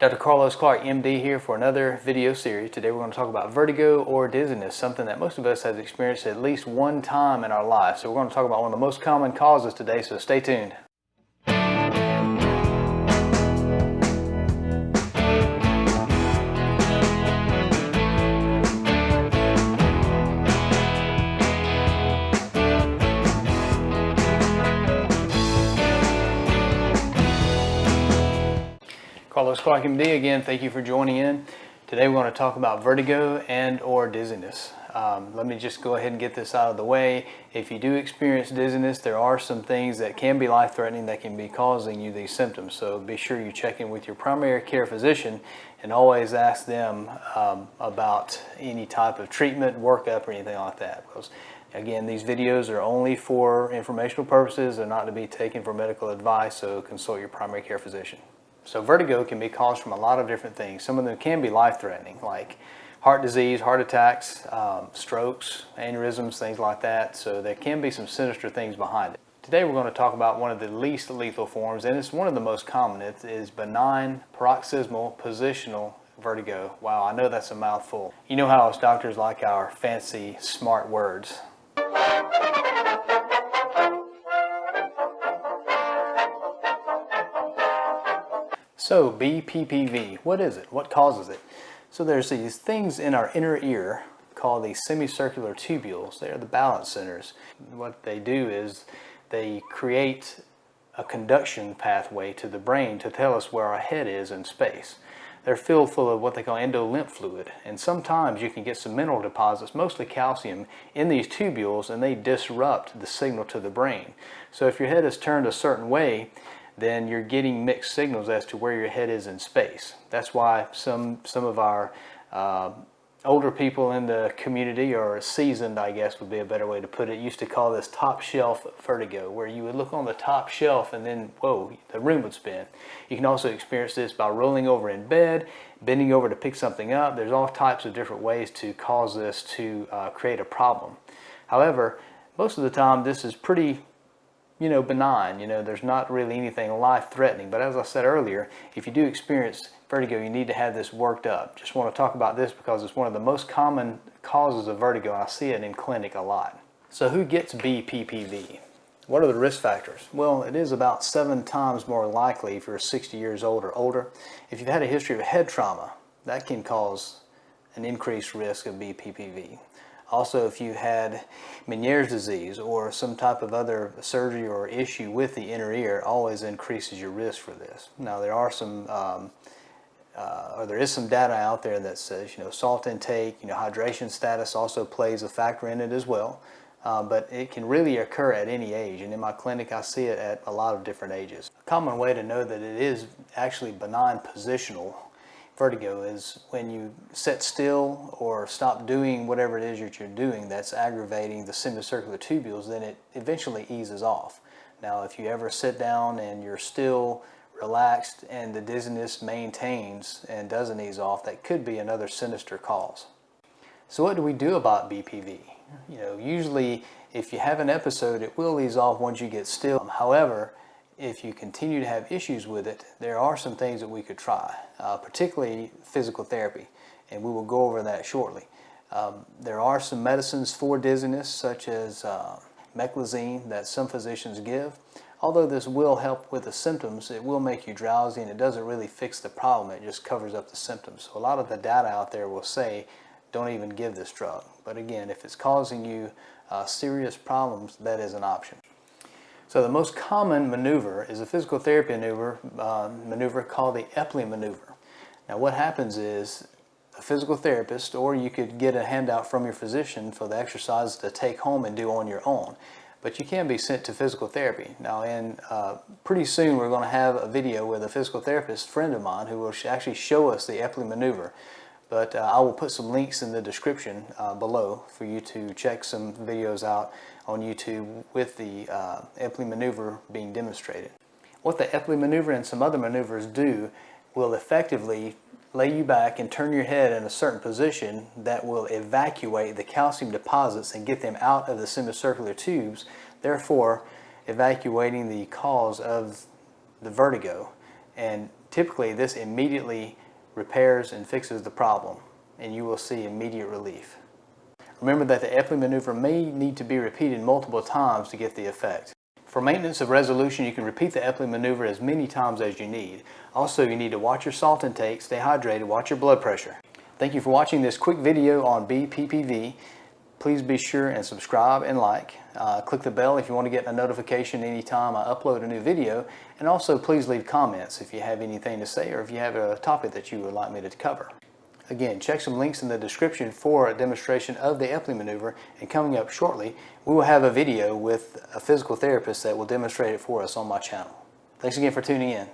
Dr. Carlos Clark, MD, here for another video series. Today we're going to talk about vertigo or dizziness, something that most of us have experienced at least one time in our life. So we're going to talk about one of the most common causes today, so stay tuned. Carlos Clark, MD, again, thank you for joining in. Today we're going to talk about vertigo and or dizziness. Let me just go ahead and get this out of the way. If you do experience dizziness, there are some things that can be life-threatening that can be causing you these symptoms. So be sure you check in with your primary care physician and always ask them about any type of treatment, workup, or anything like that. Because again, these videos are only for informational purposes. They're not to be taken for medical advice, so consult your primary care physician. So vertigo can be caused from a lot of different things. Some of them can be life-threatening, like heart disease, heart attacks, strokes, aneurysms, things like that. So there can be some sinister things behind it. Today we're going to talk about one of the least lethal forms, and it's one of the most common. It is benign paroxysmal positional vertigo. Wow, I know that's a mouthful. You know how us doctors like our fancy, smart words. So BPPV, what is it? What causes it? So there's these things in our inner ear called the semicircular tubules. They are the balance centers. What they do is they create a conduction pathway to the brain to tell us where our head is in space. They're filled full of what they call endo-lymph fluid, and sometimes you can get some mineral deposits, mostly calcium, in these tubules, and they disrupt the signal to the brain. So if your head is turned a certain way, then you're getting mixed signals as to where your head is in space. That's why some of our older people in the community, or seasoned, I guess would be a better way to put it, used to call this top shelf vertigo, where you would look on the top shelf and then, whoa, the room would spin. You can also experience this by rolling over in bed, bending over to pick something up. There's all types of different ways to cause this to create a problem. However, most of the time this is pretty benign. There's not really anything life-threatening. But as I said earlier, if you do experience vertigo, you need to have this worked up. Just want to talk about this because it's one of the most common causes of vertigo. I see it in clinic a lot. So who gets BPPV? What are the risk factors? Well, it is about 7 times more likely if you're 60 years old or older. If you've had a history of head trauma, that can cause an increased risk of BPPV. Also, if you had Meniere's disease or some type of other surgery or issue with the inner ear, always increases your risk for this. Now, there are some, there is some data out there that says, salt intake, hydration status also plays a factor in it as well. But it can really occur at any age, and in my clinic I see it at a lot of different ages. A common way to know that it is actually benign positional vertigo is when you sit still or stop doing whatever it is that you're doing that's aggravating the semicircular tubules, then it eventually eases off. Now, if you ever sit down and you're still relaxed and the dizziness maintains and doesn't ease off, that could be another sinister cause. So what do we do about BPV? Usually if you have an episode, it will ease off once you get still. However, if you continue to have issues with it, there are some things that we could try, particularly physical therapy, and we will go over that shortly. There are some medicines for dizziness, such as meclizine, that some physicians give. Although this will help with the symptoms, it will make you drowsy, and it doesn't really fix the problem. It just covers up the symptoms. So a lot of the data out there will say, don't even give this drug. But again, if it's causing you serious problems, that is an option. So the most common maneuver is a physical therapy maneuver called the Epley maneuver. Now what happens is a physical therapist, or you could get a handout from your physician for the exercises to take home and do on your own. But you can be sent to physical therapy. Now pretty soon we're going to have a video with a physical therapist friend of mine who will actually show us the Epley maneuver. But I will put some links in the description below for you to check some videos out on YouTube with the Epley maneuver being demonstrated. What the Epley maneuver and some other maneuvers do will effectively lay you back and turn your head in a certain position that will evacuate the calcium deposits and get them out of the semicircular tubes, therefore evacuating the cause of the vertigo and Typically, this immediately repairs and fixes the problem, and you will see immediate relief. Remember that the Epley maneuver may need to be repeated multiple times to get the effect. For maintenance of resolution, you can repeat the Epley maneuver as many times as you need. Also, you need to watch your salt intake, stay hydrated, watch your blood pressure. Thank you for watching this quick video on BPPV. Please be sure and subscribe and like. Click the bell if you want to get a notification anytime I upload a new video. And also please leave comments if you have anything to say or if you have a topic that you would like me to cover. Again, check some links in the description for a demonstration of the Epley maneuver, and coming up shortly, we will have a video with a physical therapist that will demonstrate it for us on my channel. Thanks again for tuning in.